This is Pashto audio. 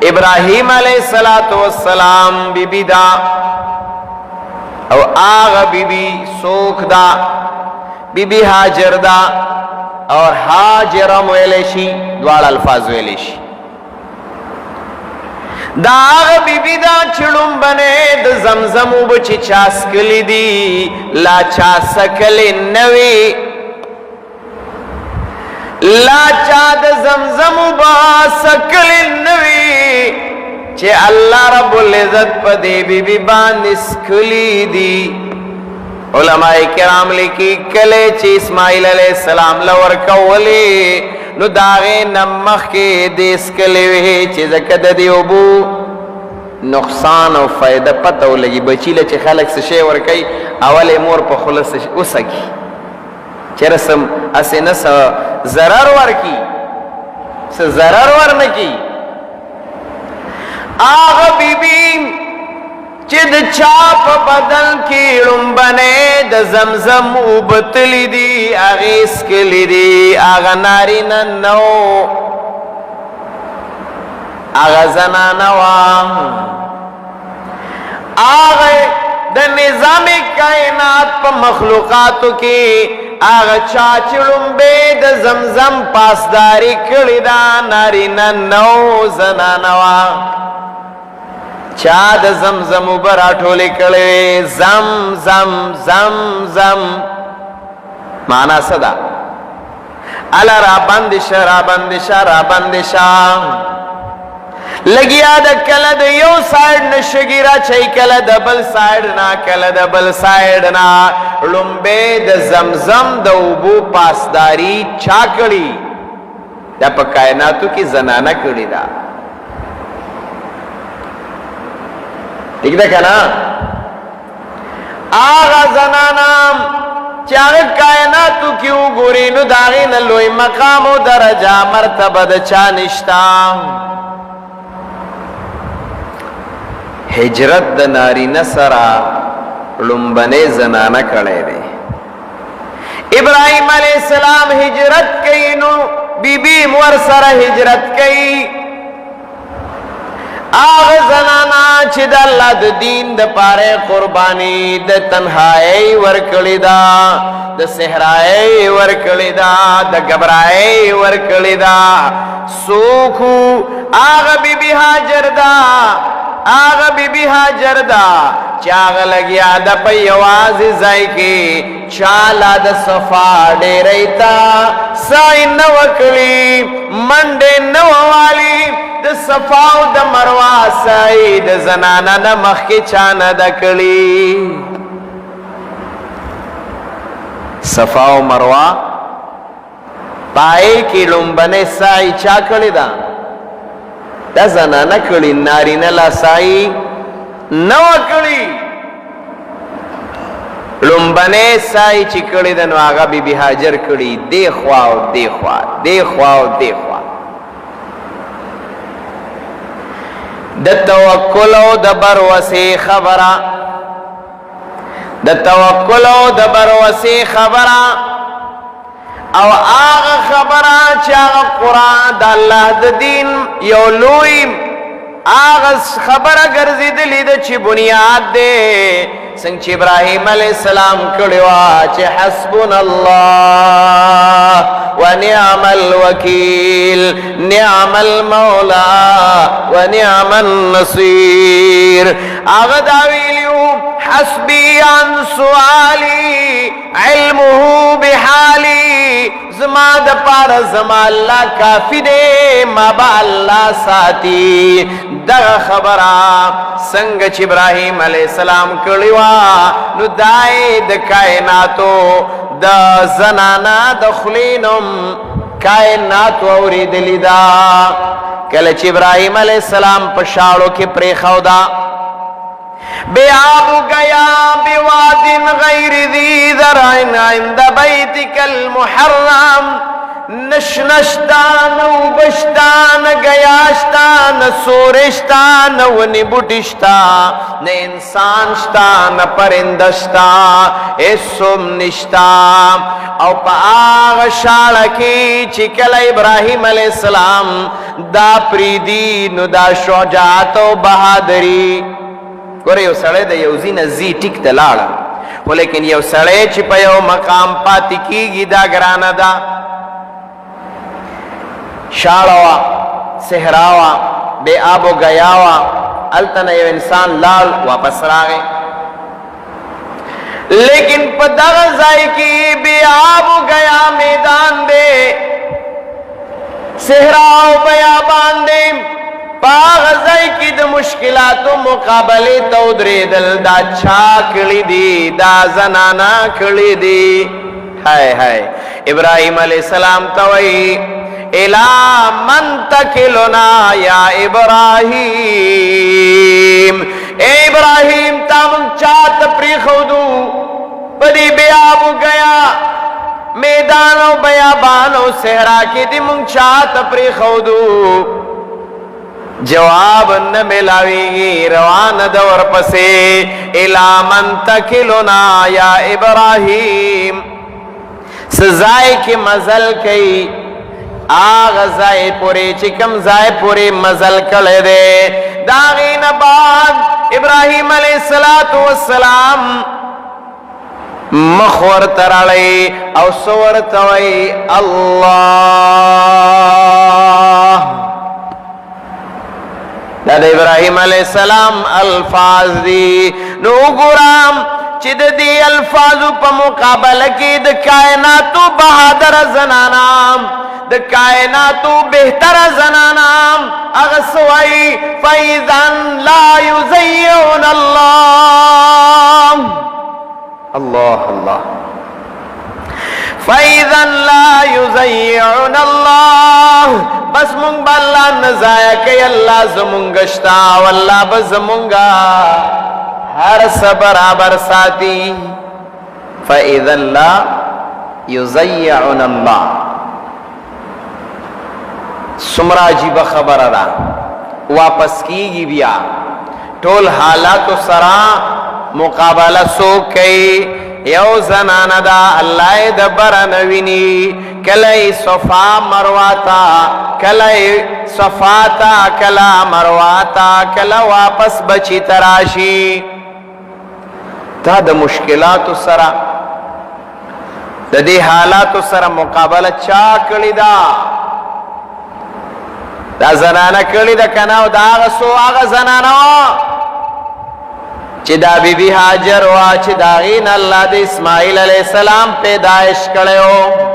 ابراہیم علیہ السلام بی بی دا او آغا بی بی سوک دا بی بی حاجر دا اور حاجرم ویلیشی دوار الفاظ ویلیشی دا آغا بی بی دا چڑم بنے دا زمزمو بچی چاسکلی دی لا چاسکلی نوی لا چا دا زمزمو با سکلی نوی چه اللہ رب العزت پا دے بی بی باندسکلی دی علماء کرام لکی کلے چه اسماعیل علیہ السلام لور کولی نو داغے نمخ کے دیس کلے وے چه زکد دیوبو نقصان و فائدہ پتو لگی بچیلے چه خلق سشے ورکی اول مور پا خلص اسکی چه رسم اسی نس ضرر ورکی سے ضرر ورنکی آغا بی بی چد چاپ بدل کی رنبنے د زمزم اوبتلی دی آغیس کلی دی آغا ناری ننو آغا زنانوا آغا د نظام کائنات پا مخلوقاتو کی آغا چاچڑم بے د زمزم پاسداری کلی دا ناری ننو زنانوا چا د زمزم براٹھولی کلی زم زم زم زم مانا صدا علا را بندشا را بندشا را بندشا لگیا دا کلد یو سائیڈ نشگی را چای کلد بل سائیڈ نا کلد بل سائیڈ نا لنبے دا زمزم دا اوبو پاسداری چا کری دا پا کائناتو کی زنانہ کری دا ٹھیک دا کنا آغا زنانام چاگ کائناتو کیوں گوری نو داغین اللوی مقام و درجہ مرتبہ دا چانشتا ہجرت دا ناری نسرا لنبنے زنانہ کڑے دے ابراہیم علیہ السلام ہجرت کئی نو بی بی مورسر ہجرت کئی آغ زنانا چی دا اللہ دا دین دا پارے قربانی دا تنہائی ورکلی دا دا سہرائی ورکلی دا دا گبرائی ورکلی دا سوکھو آغ بی بی حاجر دا آغا بی بی حاجر دا چاغ لگیا دا پیوازی زائی کی چالا دا صفا دے ریتا سائی نوکلی منڈے نوالی دا صفا و دا مروا سائی دا زنانا نمخ کی چانا دا کلی صفا و مروا پائے کی لنبنے سائی چا کلی دا دا زنانہ کڑی نارینہ لاسائی نو کڑی لنبنے سائی چی کڑی دنو آغا بی بی حاجر کڑی دے خواو دے خواو دے خواو دے خواو دا توکلو دا بروسی خبرہ دا توکلو دا بروسی خبرہ او آغا خبرہ چاگا قرآن دا اللہ دا دین یولوی آغا خبرہ گرزی دلی دا چی بنیاد دے سنگ چی ابراہیم علیہ السلام کڑوا چی حسبنا اللہ و نعم الوکیل نعم المولا و نعم النصیر آغا داویلیو حسبی عن سوالی علمه بحالی زما دا پارا زما اللہ کافی دے ما با اللہ ساتی دا خبرہ سنگ چی ابراہیم علیہ السلام کڑیوا نو دائی دا کائناتو دا زنانا دا خلینم کائناتو اوری دلی دا کلچ ابراہیم علیہ السلام پشاڑو کی پریخو دا بے آبو گیا بواد غیر ذی ذرعن عند بیتک المحرم نشنشتان و بشتان گیاشتان نہ سورشتا نہ ونی بوٹشتا نہ انسان شتا نہ پرندشتا اسم نشتا او پا آغا شالکی چکل ابراہیم علیہ السلام دا پریدی نو دا شجاعت و بہادری گوره یو سڑے دا یو زین زی ٹک دلالا ولیکن یو سڑے چی پا یو مقام پاتی کی گی دا گرانا دا شاڑوا سہراوا بے آب و گیاوا التنا یو انسان لال واپس راگے لیکن پدغزائی کی بے آب و گیا میدان دے سہراو بیابان دے پاغزائی کی دا مشکلات و مقابلے تو درے دل دا چھا کلی دی دا زنانا کلی دی ہائے ہائے ابراہیم علیہ السلام توئی الہ من تکلنا یا ابراہیم اے ابراہیم تامن چاہت پریخودو بدی بیابو گیا میدانو بیابانو صحرا کی دی من چاہت پریخودو جواب نہ ملاوی روان دور پسے الہ من تکلنا یا ابراہیم سزائے کی مزل کئی آغ زائے پورے چکم زائے پورے مزل کلے دے داغین بعد ابراہیم علیہ السلام مخور ترالے او سور توئی اللہ داد ابراہیم علیہ السلام الفاظ دی نو گرام چد دی الفاظ پا مقابل کی د کائناتو بہادر زنانام د کائناتو بہتر زنانام اغسوائی فَإِذَن لَا يُزَيِّعُنَ اللہ اللہ فَإِذَن لَا يُزَيِّعُنَ اللہ بس منگ با اللہ نزایا کہ اللہ زمونگشتا واللہ بزمونگا ہر برابر ساتھی فَإِذَن لَا يُزَيِّعُنَ اللہ سمرا عجیب خبر را واپس کی گی بیا ٹول حالات سرا مقابلہ سو کئی یو زنانا دا اللہ دبر نوینی کلی صفا مرواتا کلی صفاتا کلا مرواتا کلا واپس بچی تراشی تا دا مشکلات سرا دا دی حالات سرا مقابلہ چاکلی دا دا زنانا کلی دا کناو دا آغا سو آغا زنانا چی دا بی بی حاجر وا چی دا غین اللہ دا اسماعیل علیہ السلام پیدائش کرے ہو